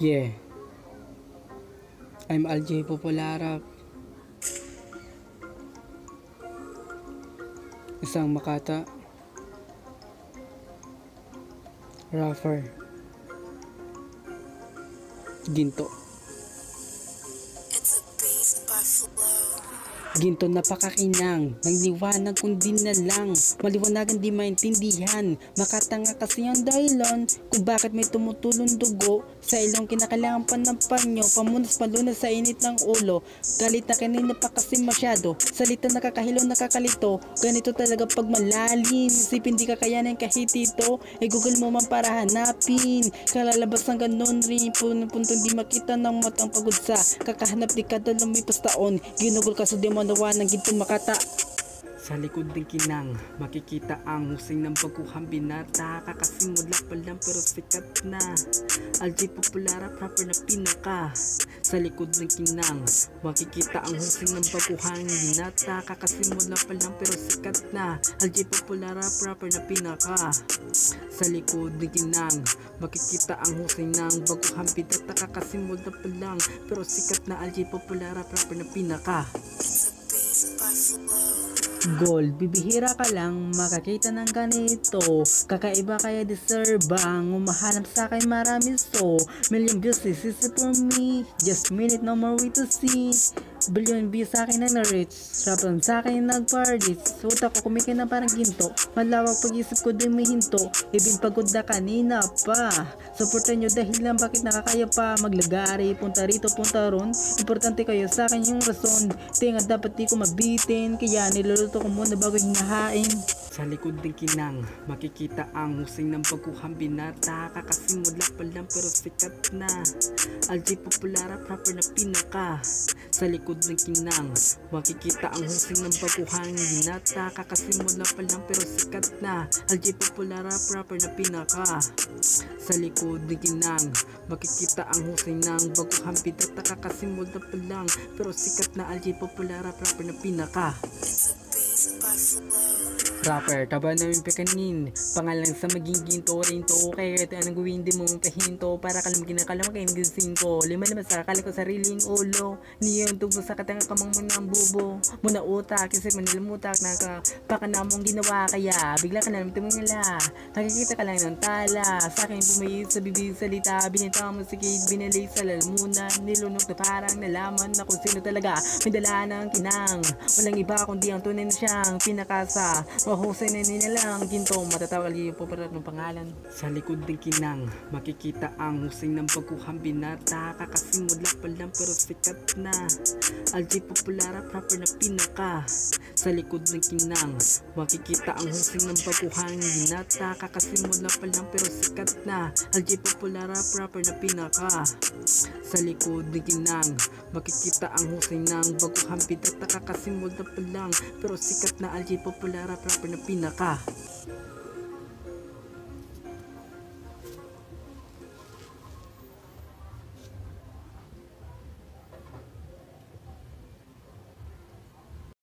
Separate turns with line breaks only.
Yeah, I'm Aljay Popularap, isang Makata rapper, ginto. Ginto napakakinang, nagliwanag kundi na lang, maliwanagan di maintindihan, makatanga kasi ang dahilan kung bakit may tumutulong dugo sa ilong kinakailangan pa ng panyo, pamunas palunas sa init ng ulo, galit na kanina pa kasi masyado, salita nakakahilo nakakalito, ganito talaga pag malalim, isipin di kakayanin kahit ito, google mo man para hanapin, kalalabas ng ganun rin, puntong di makita ng matang pagod sa, kakahanap di kada lumipas taon, ginugol ka sa di manawa ng gintong Makata. Sa likod ng kinang, makikita ang husay ng baguhang binata, kakasimula pa lang pero sikat na, Aljay Popularap rapper na pinaka. Sa likod ng kinang, makikita ang husay ng baguhang binata, kakasimula pa lang pero sikat na, Aljay Popularap rapper na pinaka. Sa likod ng kinang, makikita ang husay ng baguhang binata, kakasimula pa lang pero sikat na, Aljay Popularap rapper na pinaka. Gold, bibihira ka lang makakita ng ganito, kakaiba kaya deserve ang umahanap sa akin marami, so million views is easy for me, just minute no more way to see, billion views sa akin na na-reach, rapang sa akin nag-parties, utak ko kumikin na parang ginto, malawak pag-isip ko din may hinto, ibig pagod na kanina pa, supportan nyo dahil lang bakit nakakaya pa maglagari, punta rito punta ron, importante kayo sa akin yung rason, tinga dapat di ko mabitin, kaya niluluto ko muna bago hinahain. Sa likod ng kinang, makikita ang husay ng baguhang binata, kakasimula pa lang pero sikat na, Aljay Popularap rapper na pinaka. Sa likod ng kinang, makikita ang husay ng baguhang binata, kakasimula pa lang pero sikat na, Aljay Popularap rapper na pinaka. Sa likod ng kinang, makikita ang husay ng baguhang binata, kakasimula pa lang pero sikat na, Aljay Popularap rapper na pinaka. Rapper, taba namin pekanin, pangalan sa maging ginto rin to, kaya ito anong gawin di mo pahinto, para kalam kinakalam kayo gising ko, lima naman sa akala ko sariling ulo, niyon tubo sa katanga kamang muna ang bubo, muna utak, kasi manilamutak na ka, baka na mong ginawa kaya, bigla ka na naman tumingala, nakikita ka lang ng tala, sa akin pumayit sa bibig salita, binita mo si Kate, binalay sa lalamunan, nilunok na parang nalaman na kung sino talaga, may dala ng kinang, walang iba kundi ang tunay na siyang pinakasa, mahusay na nilalang ginto, matatawag yung popular ng pangalan. Sa likod ng kinang, makikita ang husay ng baguhang binata, kakasimula pa lang pero sikat na, Aljay Popularap rapper na pinaka. Sa likod ng kinang, makikita ang husay ng baguhang binata, kakasimula pa lang pero sikat na, Aljay Popularap rapper na pinaka. Sa likod ng kinang, makikita ang husay ng baguhang binata, kakasimula pa lang pero sikat na, Aljay Popularap rapper na pinaka.